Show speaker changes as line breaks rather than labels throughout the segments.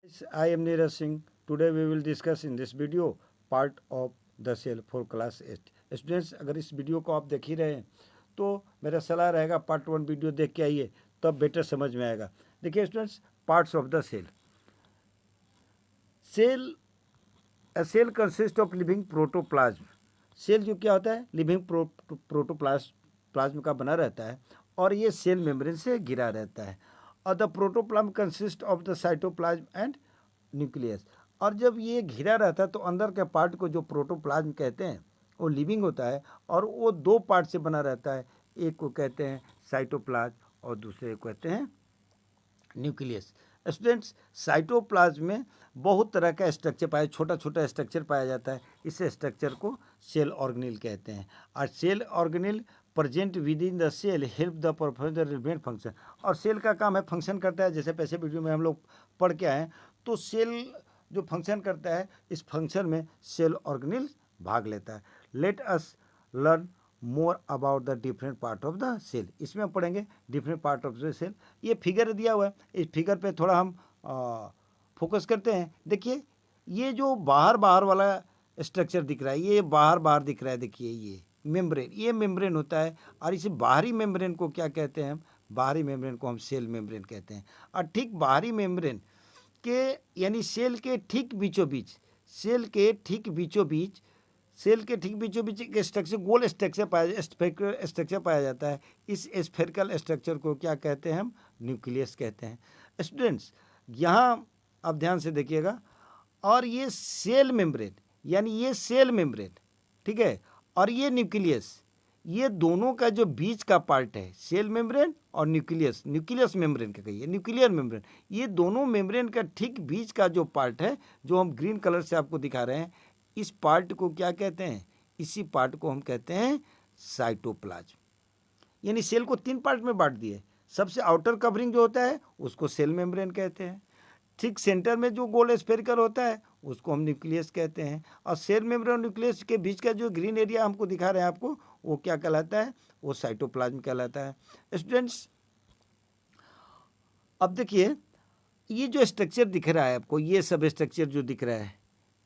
I am Neeraj Singh. Today we will discuss in this video part of the cell for class 8. Students, अगर इस video को आप देख ही रहे हैं तो मेरा सलाह रहेगा पार्ट 1 वीडियो देख के आइए, तब बेटर समझ में आएगा। देखिए students, parts of the cell. Cell A cell consists of living protoplasm. Cell जो क्या होता है, लिविंग प्रोटोप्लाज्म का बना रहता है और ये सेल मेम्ब्रेन से घिरा रहता है। और the protoplasm consist of the cytoplasm and nucleus. और जब ये घिरा रहता है तो अंदर के पार्ट को जो प्रोटोप्लाज्म कहते हैं वो लिविंग होता है और वो दो पार्ट से बना रहता है। एक को कहते हैं साइटोप्लाज्म और दूसरे को कहते हैं न्यूक्लियस। स्टूडेंट्स, साइटोप्लाज्म में बहुत तरह का स्ट्रक्चर पाया, छोटा छोटा स्ट्रक्चर पाया जाता है। इस स्ट्रक्चर को सेल ऑर्गेनेल कहते हैं। और cell organelle present within the cell help the perform the relevant function. और सेल का काम है, फंक्शन करता है। जैसे पैसे वीडियो में हम लोग पढ़ के आए, तो सेल जो फंक्शन करता है, इस फंक्शन में सेल ऑर्गेनेल भाग लेता है। Let us learn more about the different part of the cell. इसमें हम पढ़ेंगे different part of the cell. ये फिगर दिया हुआ है, इस फिगर पे थोड़ा हम फोकस करते हैं। देखिए, ये जो बाहर बाहर वाला स्ट्रक्चर दिख रहा है, ये बाहर बाहर दिख रहा है। देखिए, ये मेम्ब्रेन, ये मेम्ब्रेन होता है। और इसे बाहरी मेम्ब्रेन को क्या कहते हैं हम? बाहरी मेम्ब्रेन को हम सेल मेम्ब्रेन कहते हैं। और ठीक बाहरी मेम्ब्रेन के यानी सेल के ठीक बीचों बीच, सेल के ठीक बीचों बीच एक स्ट्रक्चर, गोल स्ट्रक्चर पाया जाता है। इस स्फेरिकल स्ट्रक्चर को क्या कहते हैं हम? न्यूक्लियस कहते हैं। स्टूडेंट्स, यहाँ आप ध्यान से देखिएगा। और ये सेल मेम्ब्रेन, यानी ये सेल मेम्ब्रेन, ठीक है, और ये न्यूक्लियस, ये दोनों का जो बीच का पार्ट है, सेल मेम्ब्रेन और न्यूक्लियस मेम्ब्रेन का कहिए, न्यूक्लियर मेम्ब्रेन, ये दोनों मेम्ब्रेन का ठीक बीच का जो पार्ट है, जो हम ग्रीन कलर से आपको दिखा रहे हैं, इस पार्ट को क्या कहते हैं? इसी पार्ट को हम कहते हैं साइटोप्लाज्म। यानी सेल को 3 पार्ट में बांट दिए। सबसे आउटर कवरिंग जो होता है उसको सेल मेम्ब्रेन कहते हैं। ठीक सेंटर में जो गोल स्फेरिकल होता है उसको हम न्यूक्लियस कहते हैं। और सेल मेम्ब्रेन और न्यूक्लियस के बीच का जो ग्रीन एरिया हमको दिखा रहे हैं आपको, वो क्या कहलाता है? वो साइटोप्लाज्म कहलाता है। स्टूडेंट्स, अब देखिए, ये जो स्ट्रक्चर दिख रहा है आपको, ये सब स्ट्रक्चर जो दिख रहा है,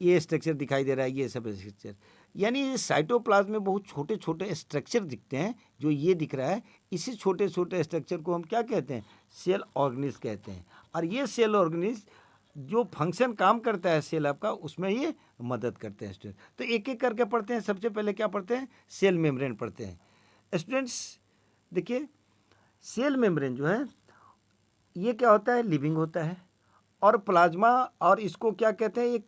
ये स्ट्रक्चर दिखाई दे रहा है, ये सब स्ट्रक्चर, यानी साइटोप्लाज्म में बहुत छोटे छोटे स्ट्रक्चर दिखते हैं। जो ये दिख रहा है, इसी छोटे छोटे स्ट्रक्चर को हम क्या कहते हैं? सेल ऑर्गेनिज कहते हैं। और ये सेल ऑर्गेनिज जो फंक्शन काम करता है सेल आपका, उसमें ये मदद करते हैं। स्टूडेंट, तो एक एक करके पढ़ते हैं। सबसे पहले क्या पढ़ते हैं? सेल मेम्ब्रेन पढ़ते हैं। स्टूडेंट्स देखिए, सेल मेम्ब्रेन जो है, ये क्या होता है? लिविंग होता है। और प्लाज्मा, और इसको क्या कहते हैं? एक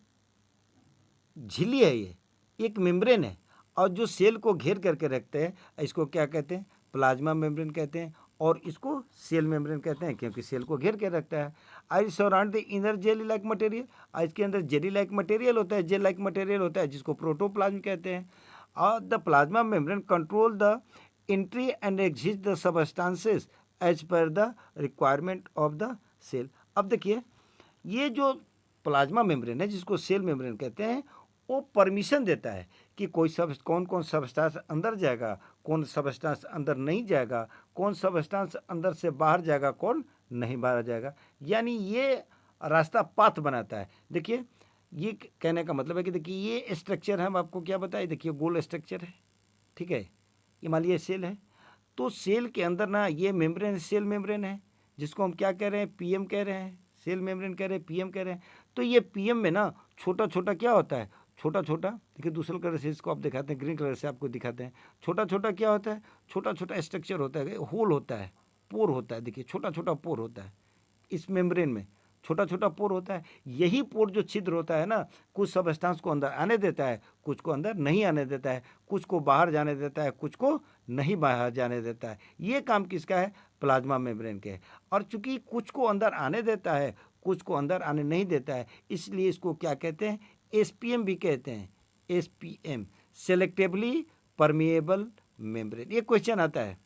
झिल्ली है, ये एक मेम्ब्रेन है। और जो सेल को घेर करके रखते हैं, इसको क्या कहते हैं? प्लाज्मा मेम्ब्रेन कहते हैं। और इसको सेल मेम्ब्रेन कहते हैं क्योंकि सेल को घेर के रखता है। I surround the inner jelly like material. इसके अंदर जेली लाइक मटेरियल होता है, जेल लाइक मटेरियल होता है, जिसको प्रोटोप्लाज्म कहते हैं। और the plasma membrane control the entry and exit the substances as per the requirement of the cell. अब देखिए, ये जो प्लाज्मा मेम्ब्रेन है, जिसको सेल मेम्ब्रेन कहते हैं, वो परमिशन देता है कि कौन कौन सबस्टांस अंदर जाएगा, कौन सबस्टांस अंदर नहीं जाएगा, कौन सबस्टांस अंदर से बाहर जाएगा, कौन नहीं बाहर जाएगा। यानी ये रास्ता पाथ बनाता है। देखिए, ये कहने का मतलब है कि देखिए, ये स्ट्रक्चर हम आपको क्या बताए, देखिए गोल स्ट्रक्चर है, ठीक है, ये मान लीजिए सेल है। तो सेल के अंदर ना ये मेम्ब्रेन, सेल मेम्ब्रेन है, जिसको हम क्या कह रहे हैं? पीएम कह रहे हैं। सेल मेम्ब्रेन कह रहे हैं, पीएम कह रहे हैं। तो ये पीएम में ना छोटा छोटा क्या होता है? छोटा छोटा, देखिए दूसरे कलर से इसको आप दिखाते हैं, ग्रीन कलर से आपको दिखाते हैं। छोटा छोटा क्या होता है? छोटा छोटा स्ट्रक्चर होता है, होल होता है, पोर होता है। देखिए, छोटा छोटा पोर होता है इस मेम्ब्रेन में, छोटा छोटा पोर होता है। यही पोर जो छिद्र होता है ना, कुछ सबस्टांस को अंदर आने देता है, कुछ को अंदर नहीं आने देता है, कुछ को बाहर जाने देता है, कुछ को नहीं बाहर जाने देता है। ये काम किसका है? प्लाज्मा मेम्ब्रेन के है। और चूंकि कुछ को अंदर आने देता है, कुछ को अंदर आने नहीं देता है, इसलिए इसको क्या कहते हैं? एसपीएम भी कहते हैं। SPM, selectively permeable membrane. ये क्वेश्चन आता है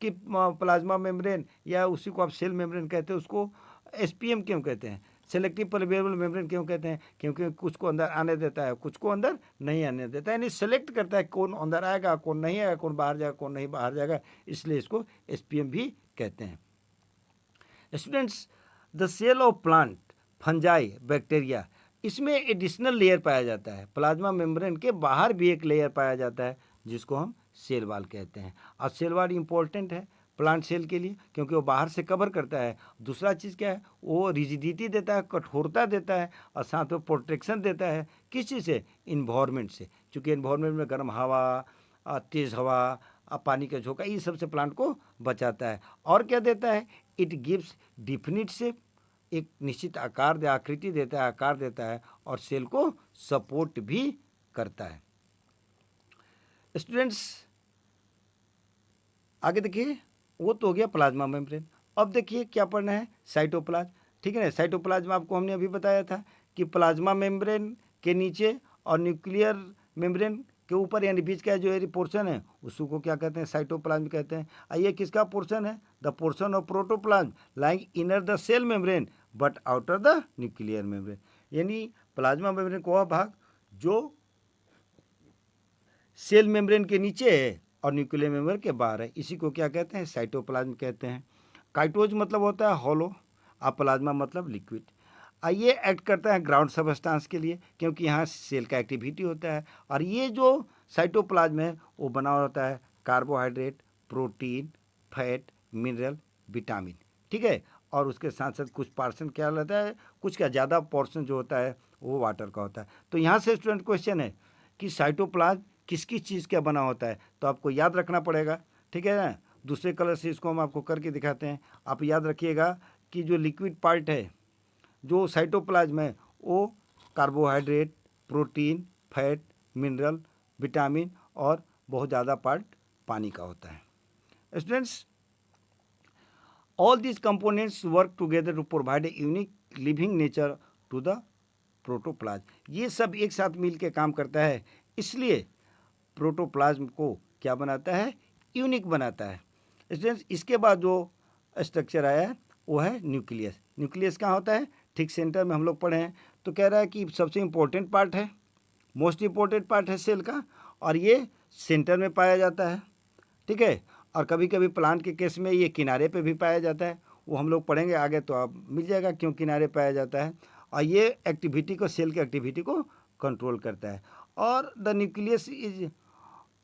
कि प्लाज्मा मेम्ब्रेन, या उसी को आप सेल मेम्ब्रेन कहते हैं, उसको एसपीएम क्यों कहते हैं? सेलेक्टिव परमिएबल मेम्ब्रेन क्यों कहते हैं? क्योंकि कुछ को अंदर आने देता है, कुछ को अंदर नहीं आने देता है। यानी सेलेक्ट करता है कौन अंदर आएगा, कौन नहीं आएगा, कौन बाहर जाएगा, कौन नहीं बाहर जाएगा, इसलिए इसको एसपीएम भी कहते हैं। Students, the cell of plant fungi, bacteria, इसमें एडिशनल लेयर पाया जाता है। प्लाज्मा मेम्ब्रेन के बाहर भी एक लेयर पाया जाता है जिसको हम सेल वॉल कहते हैं। और सेल वॉल इम्पोर्टेंट है प्लांट सेल के लिए क्योंकि वो बाहर से कवर करता है। दूसरा चीज़ क्या है, वो रिजिडिटी देता है, कठोरता देता है और साथ में प्रोटेक्शन देता है। किस चीज़ से? इन्वायरमेंट से। चूँकि इन्वायरमेंट में गर्म हवा, तेज़ हवा, पानी का झोंका, ये सबसे प्लांट को बचाता है। और क्या देता है? इट गिव्स डिफिनिट शेप, एक निश्चित आकार आकृति देता है, आकार देता है और सेल को सपोर्ट भी करता है। स्टूडेंट्स आगे देखिए, वो तो हो गया प्लाज्मा मेम्ब्रेन। अब देखिए क्या पढ़ना है, साइटोप्लाज्म। ठीक है ना, साइटोप्लाज्म आपको हमने अभी बताया था कि प्लाज्मा मेम्ब्रेन के नीचे और न्यूक्लियर मेम्ब्रेन के ऊपर यानी बीच का जो एरी पोर्शन है उसको क्या कहते हैं? साइटोप्लाज्म कहते हैं। और ये किसका पोर्शन है? The portion of protoplasm lying inner the cell membrane but outer the nuclear membrane. यानी प्लाज्मा मेम्ब्रेन को वह भाग जो सेल मेम्ब्रेन के नीचे है और न्यूक्लियर मेम्ब्रेन के बाहर है, इसी को क्या कहते हैं? साइटोप्लाज्म कहते हैं। काइटोज मतलब होता है हॉलो, और प्लाज्मा मतलब लिक्विड। ये एक्ट करता है ग्राउंड सबस्टांस के लिए क्योंकि यहाँ सेल का एक्टिविटी होता है। और ये जो साइटोप्लाज्म है वो बना होता है carbohydrate, protein, fat, mineral, vitamin. ठीक है, और उसके साथ साथ कुछ पोर्शन क्या रहता है, कुछ का ज़्यादा पोर्शन जो होता है वो वाटर का होता है। तो यहाँ से स्टूडेंट क्वेश्चन है कि साइटोप्लाज्म किस किस चीज़ का बना होता है, तो आपको याद रखना पड़ेगा। ठीक है ना, दूसरे कलर से इसको हम आपको करके दिखाते हैं। आप याद रखिएगा कि जो लिक्विड पार्ट है जो साइटोप्लाज्म है वो carbohydrate, protein, fat, mineral, vitamin और बहुत ज़्यादा पार्ट पानी का होता है। Students all these components work together to provide a unique living nature to the protoplasm. ये सब एक साथ मिल के काम करता है, इसलिए प्रोटोप्लाज्म को क्या बनाता है? यूनिक बनाता है। स्टूडेंट्स इसके बाद जो स्ट्रक्चर आया है वो है न्यूक्लियस। न्यूक्लियस कहाँ होता है? ठीक सेंटर में हम लोग पढ़े हैं। तो कह रहा है कि सबसे इम्पोर्टेंट पार्ट है, मोस्ट इम्पोर्टेंट पार्ट है सेल का, और ये सेंटर में पाया जाता है। ठीक है, और कभी कभी प्लांट के केस में ये किनारे पे भी पाया जाता है, वो हम लोग पढ़ेंगे आगे तो आप मिल जाएगा क्यों किनारे पाया जाता है। और ये एक्टिविटी को, सेल की एक्टिविटी को कंट्रोल करता है। और the nucleus is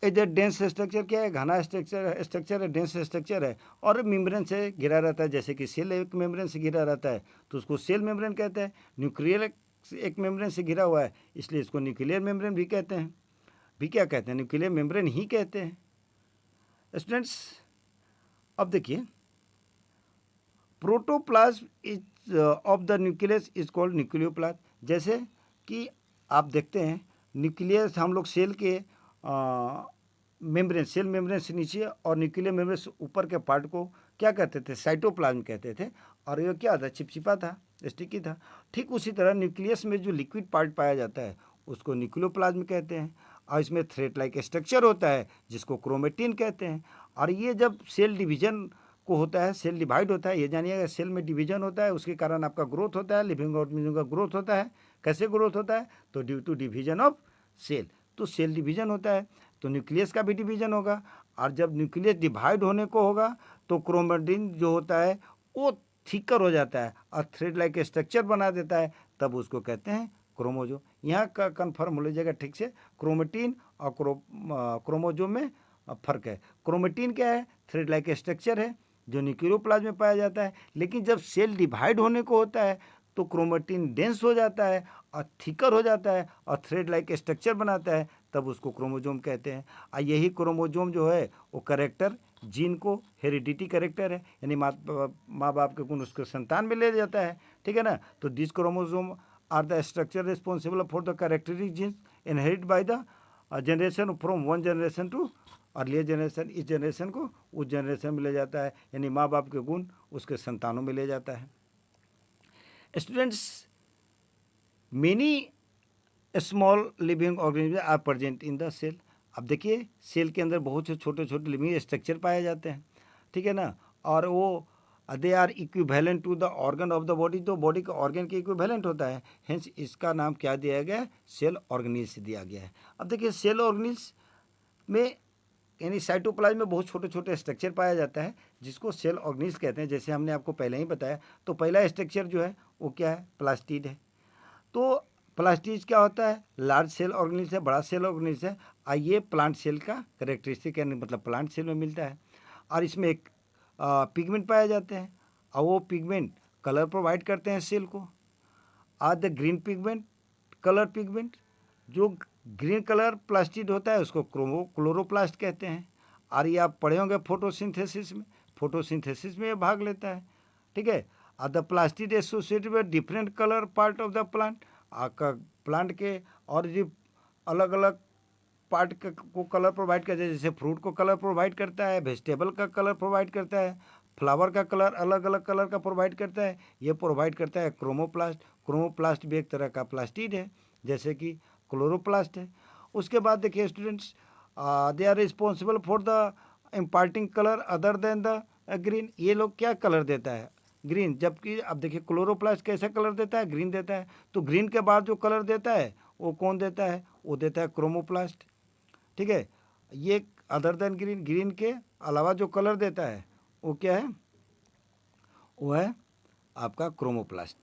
a dense structure, क्या है? घना स्ट्रक्चर है, डेंस स्ट्रक्चर है और मेम्ब्रेन से घिरा रहता है। जैसे कि सेल एक मेम्ब्रेन से घिरा रहता है तो उसको सेल मेम्ब्रेन कहते हैं। न्यूक्लियर एक मेम्ब्रेन से घिरा हुआ है इसलिए इसको न्यूक्लियर मेम्ब्रेन भी कहते हैं। भी क्या कहते हैं? न्यूक्लियर मेम्ब्रेन ही कहते हैं। स्टूडेंट्स अब देखिए, protoplasm is of the nucleus is called nucleoplasm. जैसे कि आप देखते हैं न्यूक्लियस हम लोग सेल के मेम्ब्रेन, सेल मेम्ब्रेन से नीचे और न्यूक्लियर मेम्ब्रेन से ऊपर के पार्ट को क्या कहते थे? साइटोप्लाज्म कहते थे। और ये क्या था? चिपचिपा था, स्टिकी था। ठीक उसी तरह न्यूक्लियस में जो लिक्विड पार्ट पाया जाता है उसको न्यूक्लियोप्लाज्म कहते हैं। और इसमें थ्रेड लाइक स्ट्रक्चर होता है जिसको क्रोमेटिन कहते हैं। और ये जब सेल डिवीजन को होता है, सेल डिवाइड होता है, ये जानिएगा सेल में डिवीजन होता है, उसके कारण आपका ग्रोथ होता है, लिविंग ऑर्गेनिज्म का ग्रोथ होता है। कैसे ग्रोथ होता है? तो due to division of cell. तो सेल डिवीजन होता है तो न्यूक्लियस का भी डिवीजन होगा। और जब न्यूक्लियस डिवाइड होने को होगा तो क्रोमेटिन जो होता है वो थिकर हो जाता है और थ्रेड लाइक स्ट्रक्चर बना देता है, तब उसको कहते हैं क्रोमोजोम। यहाँ का कन्फर्म हो लीजिएगा ठीक से, क्रोमेटिन और क्रोमोजोम में फर्क है। क्रोमेटिन क्या है? थ्रेड लाइक स्ट्रक्चर है जो न्यूक्लियोप्लाज्म में पाया जाता है। लेकिन जब सेल डिवाइड होने को होता है तो क्रोमेटिन डेंस हो जाता है और थिकर हो जाता है और थ्रेड लाइक स्ट्रक्चर बनाता है, तब उसको क्रोमोजोम कहते हैं। और यही क्रोमोजोम जो है वो करेक्टर जीन को, हेरिडिटी करेक्टर है, यानी माँ बाप के गुण उसके संतान में ले जाता है। ठीक है ना, तो this chromosome are the structure responsible for the characteristic genes inherit by the generation from one generation to earlier generation. इस जनरेशन को उस जनरेशन में ले जाता है, यानी माँ बाप के गुण उसके संतानों में ले जाता है। Students many small living organism are present in the cell. अब देखिए सेल के अंदर बहुत से छोटे छोटे लिविंग स्ट्रक्चर पाए जाते हैं। ठीक है ना, और वो they are equivalent to the organ of the body, तो बॉडी का ऑर्गन के इक्विवेलेंट होता है। हेंस इसका नाम क्या दिया गया है? सेल ऑर्गेनिल्स दिया गया है। अब देखिए सेल ऑर्गेनिल्स में यानी साइटोप्लाज्म में बहुत छोटे छोटे स्ट्रक्चर पाया जाता है जिसको सेल ऑर्गेनिल्स कहते हैं। जैसे हमने आपको पहले ही बताया, तो पहला स्ट्रक्चर जो है वो क्या है, प्लास्टिड है। तो प्लास्टिड क्या होता है, लार्ज सेल ऑर्गेनिल्स है, बड़ा सेल ऑर्गेनिल्स है। और ये प्लांट सेल का करेक्टरिस्टिक है, मतलब प्लांट सेल में मिलता है। और इसमें एक पिगमेंट पाए जाते हैं, और वो पिगमेंट कलर प्रोवाइड करते हैं सेल को। Are the green pigment, colour pigment, जो ग्रीन कलर प्लास्टिड होता है उसको क्लोरोप्लास्ट कहते हैं। और ये आप पढ़े होंगे फोटोसिंथेसिस में, फोटोसिंथेसिस में ये भाग लेता है, ठीक है। और the plastid associated with different colour part of the plant, plant के और जो अलग अलग पार्ट को कलर प्रोवाइड करता है। जैसे फ्रूट को कलर प्रोवाइड करता है, वेजिटेबल का कलर प्रोवाइड करता है, फ्लावर का कलर अलग अलग कलर का प्रोवाइड करता है। ये प्रोवाइड करता है क्रोमोप्लास्ट। क्रोमोप्लास्ट भी एक तरह का प्लास्टिड है, जैसे कि क्लोरोप्लास्ट है। उसके बाद देखिए students, they are responsible for the imparting colour other than the green. ये लोग क्या कलर देता है, ग्रीन। जबकि अब देखिए क्लोरोप्लास्ट कैसा कलर देता है, ग्रीन देता है। तो ग्रीन के बाद जो कलर देता है वो कौन देता है, वो देता है क्रोमोप्लास्ट, ठीक है। ये अदर देन ग्रीन, ग्रीन के अलावा जो कलर देता है वो क्या है, वो है आपका क्रोमोप्लास्ट,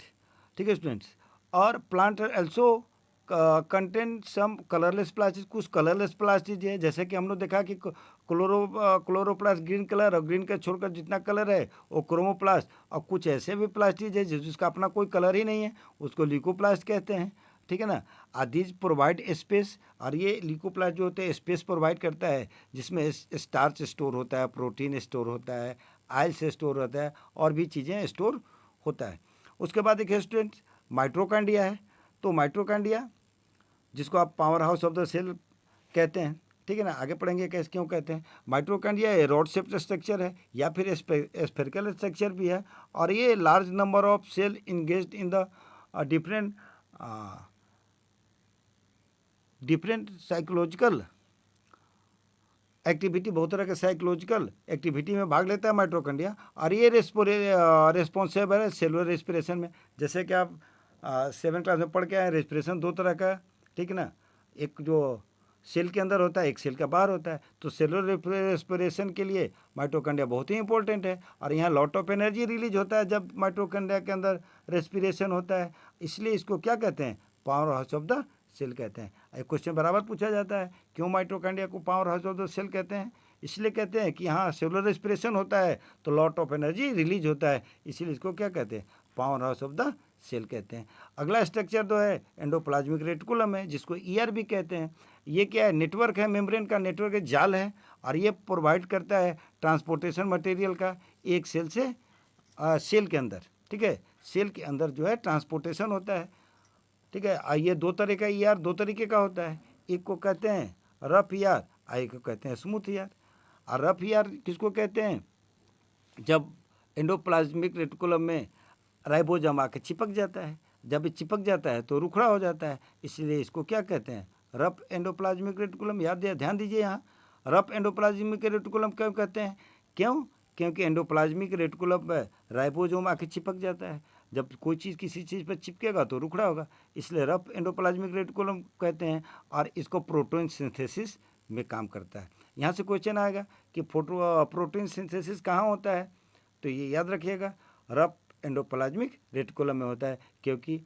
ठीक है स्टूडेंट्स। और plant also contain some colourless plastic, कुछ कलरलेस प्लास्टिक है। जैसे कि हम लोग देखा कि क्लोरोप्लास्ट ग्रीन कलर, और ग्रीन का छोड़कर जितना कलर है वो क्रोमोप्लास्ट। और कुछ ऐसे भी प्लास्टिक है जिसका अपना कोई कलर ही नहीं है, उसको ल्यूकोप्लास्ट कहते हैं, ठीक है ना। आदिज प्रोवाइड स्पेस, और ये ल्यूकोप्लास्ट जो होते हैं स्पेस प्रोवाइड करता है, जिसमें स्टार्च स्टोर होता है, प्रोटीन स्टोर होता है, आयल्स स्टोर होता है, और भी चीज़ें स्टोर होता है। उसके बाद देखिए स्टूडेंट्स, माइटोकॉन्ड्रिया है। तो माइटोकॉन्ड्रिया, जिसको आप power house of the cell कहते हैं, ठीक है ना। आगे पढ़ेंगे कैसे क्यों कहते हैं। माइटोकॉन्ड्रिया रॉड शेप्ड स्ट्रक्चर है, या फिर स्फेरिकल स्ट्रक्चर भी है। और ये large number of cell engaged in the different psychological activity, बहुत तरह के साइकोलॉजिकल एक्टिविटी में भाग लेता है माइटोकॉन्ड्रिया। और ये रेस्पॉन्सिबल है सेलुलर रेस्पिरेशन में। जैसे कि आप 7th क्लास में पढ़ के आए, रेस्पिरेशन दो तरह का, ठीक है ना। एक जो सेल के अंदर होता है, एक सेल के बाहर होता है। तो सेलुलर रेस्पिरेशन के लिए माइटोकॉन्ड्रिया बहुत ही इंपॉर्टेंट है। और यहाँ लॉट ऑफ एनर्जी रिलीज होता है जब माइटोकॉन्ड्रिया के अंदर रेस्पिरेशन होता है। इसलिए इसको क्या कहते हैं, power house of the cell कहते हैं। एक क्वेश्चन बराबर पूछा जाता है, क्यों माइटोकॉन्ड्रिया को power house of the cell कहते हैं। इसलिए कहते हैं कि हाँ, सेलुलर रेस्पिरेशन होता है तो लॉट ऑफ एनर्जी रिलीज होता है, इसीलिए इसको क्या कहते हैं, power house of the cell कहते हैं। अगला स्ट्रक्चर जो है एंडोप्लाज्मिक रेटिकुलम है, जिसको ईआर भी कहते हैं। ये क्या है, नेटवर्क है, मेम्ब्रेन का नेटवर्क है, जाल है। और ये प्रोवाइड करता है ट्रांसपोर्टेशन मटेरियल का एक सेल से सेल के अंदर, ठीक है। सेल के अंदर जो है ट्रांसपोर्टेशन होता है, ठीक है। ये दो तरह का ईआर, दो तरीके का होता है। एक को कहते हैं रफ ईआर, एक को कहते हैं स्मूथ ईआर। और रफ ईआर किसको कहते हैं, जब एंडोप्लाज्मिक रेटिकुलम में राइबोसोम आके चिपक जाता है। जब ये चिपक जाता है तो रुखड़ा हो जाता है, इसलिए इसको क्या कहते हैं, रफ एंडोप्लाज्मिक रेटिकुलम। ध्यान दीजिए, यहाँ रफ एंडोप्लाज्मिक रेटिकुलम क्यों कहते हैं, क्यों, क्योंकि एंडोप्लाज्मिक रेटिकुलम में राइबोसोम आके चिपक जाता है। जब कोई चीज़ किसी चीज़ पर चिपकेगा तो रुखड़ा होगा, इसलिए रफ एंडोप्लाज्मिक रेटिकुलम कहते हैं। और इसको प्रोटीन सिंथेसिस में काम करता है। यहाँ से क्वेश्चन आएगा कि प्रोटीन सिंथेसिस कहाँ होता है, तो ये याद रखिएगा, रफ एंडोप्लाज्मिक रेटिकुलम में होता है, क्योंकि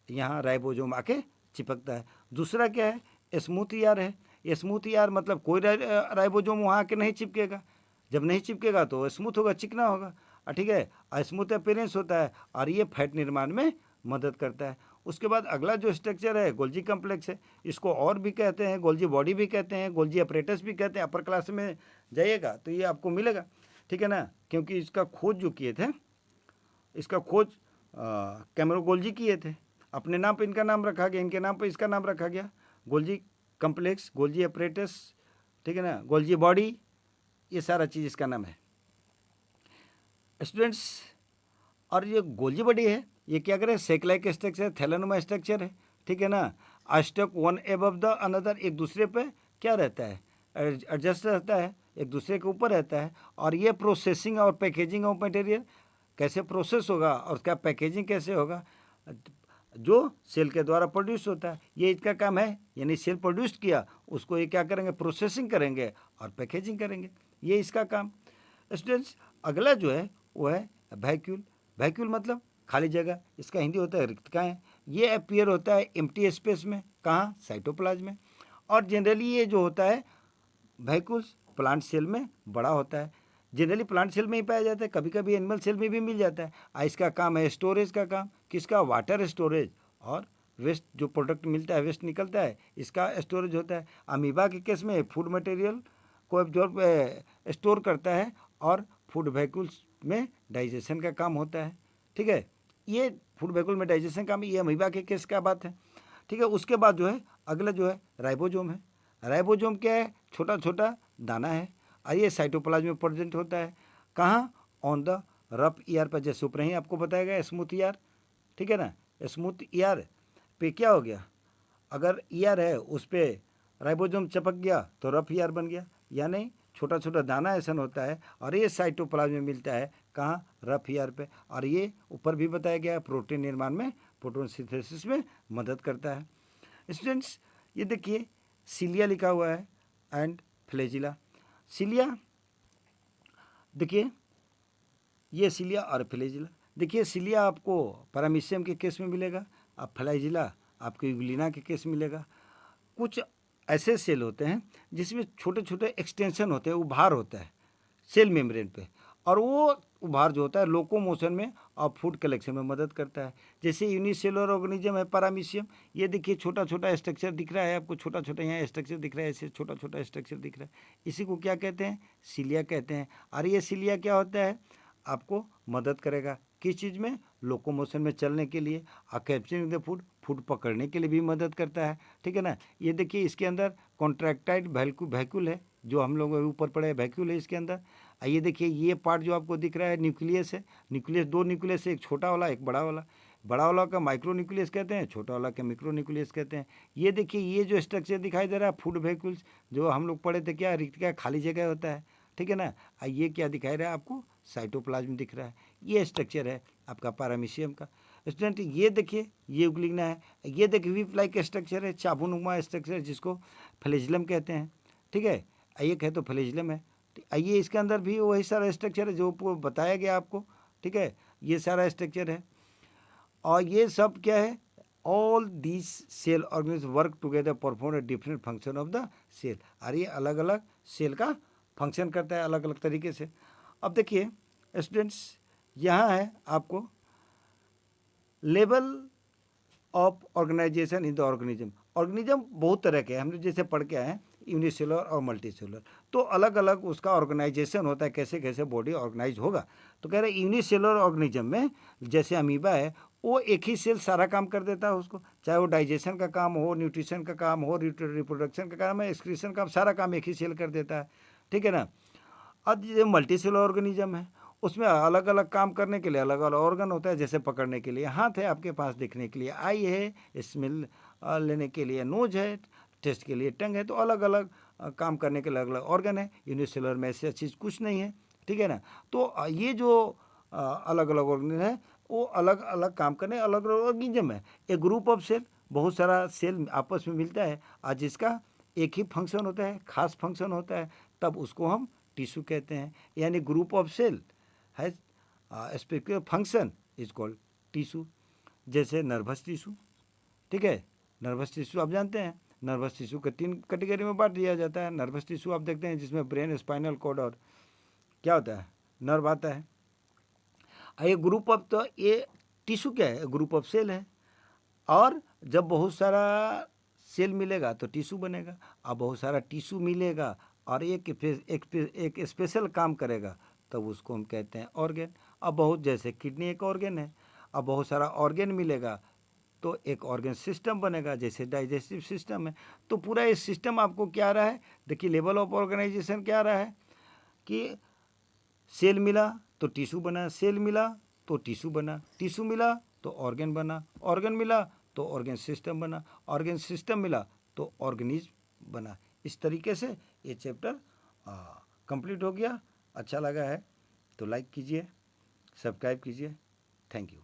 यहाँ राइबोसोम आके चिपकता है। दूसरा क्या है, स्मूथ ईआर है। स्मूथ ईआर मतलब कोई राइबोसोम वहाँ आके नहीं चिपकेगा। जब नहीं चिपकेगा तो स्मूथ होगा, चिकना होगा, ठीक है। स्मूथ अपीयरेंस होता है, और ये फैट निर्माण में मदद करता है। उसके बाद अगला जो स्ट्रक्चर है गोल्जी कम्प्लेक्स है। इसको और भी कहते हैं, गोल्जी बॉडी भी कहते हैं, गोल्जी अपरेटस भी कहते हैं। अपर क्लास में जाइएगा तो ये आपको मिलेगा, ठीक है ना। क्योंकि इसका खोज जो किए थे, इसका खोज कैमरो गोल्जी किए थे। अपने नाम पे इनका नाम रखा गया, इनके नाम पे इसका नाम रखा गया, गोल्जी कम्प्लेक्स, गोल्जी अपरेटस, ठीक है ना, गोल्जी बॉडी, ये सारा चीज़ इसका नाम है स्टूडेंट्स। और ये गोल्जी बॉडी है, ये क्या करें, सेक लाइक स्ट्रक्चर, थैलेनुमा स्ट्रक्चर है, ठीक है ना। अष्टक वन एबव द अनदर, एक दूसरे पे क्या रहता है, एडजस्ट रहता है, एक दूसरे के ऊपर रहता है। और ये प्रोसेसिंग और पैकेजिंग ऑफ मटेरियल कैसे प्रोसेस होगा और उसका पैकेजिंग कैसे होगा, जो सेल के द्वारा प्रोड्यूस होता है, ये इसका काम है। यानी सेल प्रोड्यूस किया, उसको ये क्या करेंगे, प्रोसेसिंग करेंगे और पैकेजिंग करेंगे, ये इसका काम। स्टूडेंट्स, अगला जो है वो है वैक्यूल। वैक्यूल मतलब खाली जगह, इसका हिंदी होता है रिक्तकाएँ। ये अपीयर होता है एम्प्टी स्पेस में, कहाँ, साइटोप्लाज्म में। और जनरली ये जो होता है वैक्यूल्स प्लांट सेल में बड़ा होता है। जनरली प्लांट सेल में ही पाया जाता है, कभी कभी एनिमल सेल में भी मिल जाता है। इसका काम है स्टोरेज का काम, किसका, वाटर स्टोरेज और वेस्ट जो प्रोडक्ट मिलता है, वेस्ट निकलता है, इसका स्टोरेज होता है। अमीबा के केस में फूड मटेरियल को एब्जॉर्ब स्टोर करता है और फूड वैक्यूल्स में डाइजेशन का काम होता है। ठीक है, ये फूड वैक्यूल में डाइजेशन काम, ये अमीबा के केस का बात है। ठीक है, उसके बाद जो है अगला जो है राइबोसोम है। राइबोसोम क्या है, छोटा छोटा दाना है और ये साइटोप्लाज्म में प्रेजेंट होता है। कहाँ, ऑन द रफ ईयर पर, जैसे ऊपर ही आपको बताया गया स्मूथ ईयर। ठीक है ना, स्मूथ ईयर पे क्या हो गया, अगर ईयर है उस पर राइबोसोम चिपक गया तो रफ ईयर बन गया, यानी छोटा छोटा दाना ऐसा होता है और ये साइटोप्लाज्म में मिलता है, कहाँ, रफ ईयर पे। और ये ऊपर भी बताया गया है प्रोटीन निर्माण में, प्रोटीन सिंथेसिस में मदद करता है। स्टूडेंट्स, ये देखिए सिलिया लिखा हुआ है एंड फ्लैजिला। सिलिया देखिए, ये सिलिया और फ्लैजिला। देखिए सिलिया आपको पैरामीशियम के केस में मिलेगा, अब फ्लैजिला आपको यूग्लिना के केस में मिलेगा। कुछ ऐसे सेल होते हैं जिसमें छोटे छोटे एक्सटेंशन होते हैं, उभार होता है सेल मेम्ब्रेन पे, और वो उभार जो होता है लोकोमोशन में और फूड कलेक्शन में मदद करता है। जैसे यूनिसेलुलर ऑर्गेनिज्म है पैरामीशियम, ये देखिए छोटा छोटा स्ट्रक्चर दिख रहा है आपको, छोटा छोटा यहाँ स्ट्रक्चर दिख रहा है, ऐसे छोटा छोटा स्ट्रक्चर दिख रहा है, इसी को क्या कहते हैं, सिलिया कहते हैं। और ये सिलिया क्या होता है, आपको मदद करेगा किस चीज़ में, लोकोमोशन में चलने के लिए, और कैप्चरिंग द फूड, फूड पकड़ने के लिए भी मदद करता है। ठीक है ना, ये देखिए इसके अंदर कॉन्ट्रैक्टाइल वैक्यूल है, जो हम लोग ऊपर पड़े वैक्यूल है इसके अंदर। ये देखिए ये पार्ट जो आपको दिख रहा है न्यूक्लियस है, न्यूक्लियस दो न्यूक्लियस है, एक छोटा वाला एक बड़ा वाला। बड़ा वाला का माइक्रो न्यूक्लियस कहते हैं, छोटा वाला का मिक्रो न्यूक्लियस कहते हैं। ये देखिए ये जो स्ट्रक्चर दिखाई दे रहा है फूड वैक्यूल्स, जो हम लोग पढ़े थे, क्या रिक्त का खाली जगह होता है। ठीक है ना, ये क्या दिखाई रहा है आपको, साइटोप्लाज्म दिख रहा है, ये स्ट्रक्चर है आपका पैरामीशियम का। स्टूडेंट ये देखिए ये यूग्लिना है, ये देखिए विप लाइक स्ट्रक्चर है, चाबुनुमा स्ट्रक्चर जिसको फ्लैजिलम कहते हैं। ठीक है, एक है तो फ्लैजिलम है। ये इसके अंदर भी वही सारा स्ट्रक्चर है जो बताया गया आपको। ठीक है, ये सारा स्ट्रक्चर है और ये सब क्या है, all this cell organism work together perform a different function of the cell. और ये अलग अलग सेल का फंक्शन करता है अलग अलग तरीके से। अब देखिए स्टूडेंट्स, यहाँ है आपको level of organization in the organism. Organism बहुत तरह के हैं, हमने जैसे पढ़ के आए हैं यूनिसेलुलर और मल्टीसेलुलर, तो अलग अलग उसका ऑर्गेनाइजेशन होता है, कैसे कैसे बॉडी ऑर्गेनाइज होगा। तो कह रहे हैं यूनिसेलुलर ऑर्गेनिज्म में जैसे अमीबा है, वो एक ही सेल सारा काम कर देता है उसको, चाहे वो डाइजेशन का काम हो, न्यूट्रिशन का काम हो, रिप्रोडक्शन का काम है, एक्सक्रीशन का, सारा काम एक ही सेल कर देता है। ठीक है ना। अब ये मल्टी सेलुलर ऑर्गेनिज्म है, उसमें अलग अलग काम करने के लिए अलग अलग ऑर्गन होता है। जैसे पकड़ने के लिए हाथ है आपके पास, देखने के लिए आई है, स्मेल लेने के लिए नोज है, टेस्ट के लिए टंग है, तो अलग अलग काम करने के अलग अलग ऑर्गन है। यूनिसेलुलर में ऐसी चीज़ कुछ नहीं है। ठीक है ना, तो ये जो अलग अलग ऑर्गन है वो अलग अलग काम करने अलग अलग ऑर्गेनिज्म है। ए ग्रुप ऑफ सेल, बहुत सारा सेल आपस में मिलता है और जिसका एक ही फंक्शन होता है, खास फंक्शन होता है, तब उसको हम टिश्यू कहते हैं। यानी group of cell has specific function is called tissue. जैसे नर्वस टिश्यू, ठीक है, नर्वस टिश्यू आप जानते हैं, नर्वस टिश्यू को 3 कैटेगरी में बांट दिया जाता है। नर्वस टिश्यू आप देखते हैं जिसमें ब्रेन, स्पाइनल कॉर्ड और क्या होता है, नर्व आता है। ये ग्रुप ऑफ, तो ये टिश्यू क्या है, ग्रुप ऑफ सेल है। और जब बहुत सारा सेल मिलेगा तो टिश्यू बनेगा, और बहुत सारा टिश्यू मिलेगा और एक स्पेशल काम करेगा, तब उसको हम कहते हैं ऑर्गेन। अब बहुत, जैसे किडनी एक ऑर्गेन है, अब बहुत सारा ऑर्गेन मिलेगा तो एक ऑर्गेन सिस्टम बनेगा, जैसे डाइजेस्टिव सिस्टम है। तो पूरा ये सिस्टम आपको क्या आ रहा है, देखिए लेवल ऑफ ऑर्गेनाइजेशन क्या आ रहा है कि सेल मिला तो टिश्यू बना, सेल मिला तो टिश्यू बना, टिश्यू मिला तो ऑर्गन बना, ऑर्गन मिला तो ऑर्गन सिस्टम बना, ऑर्गन सिस्टम मिला तो ऑर्गेनिज्म बना। इस तरीके से ये चैप्टर कंप्लीट हो गया। अच्छा लगा है तो लाइक कीजिए, सब्सक्राइब कीजिए। Thank you.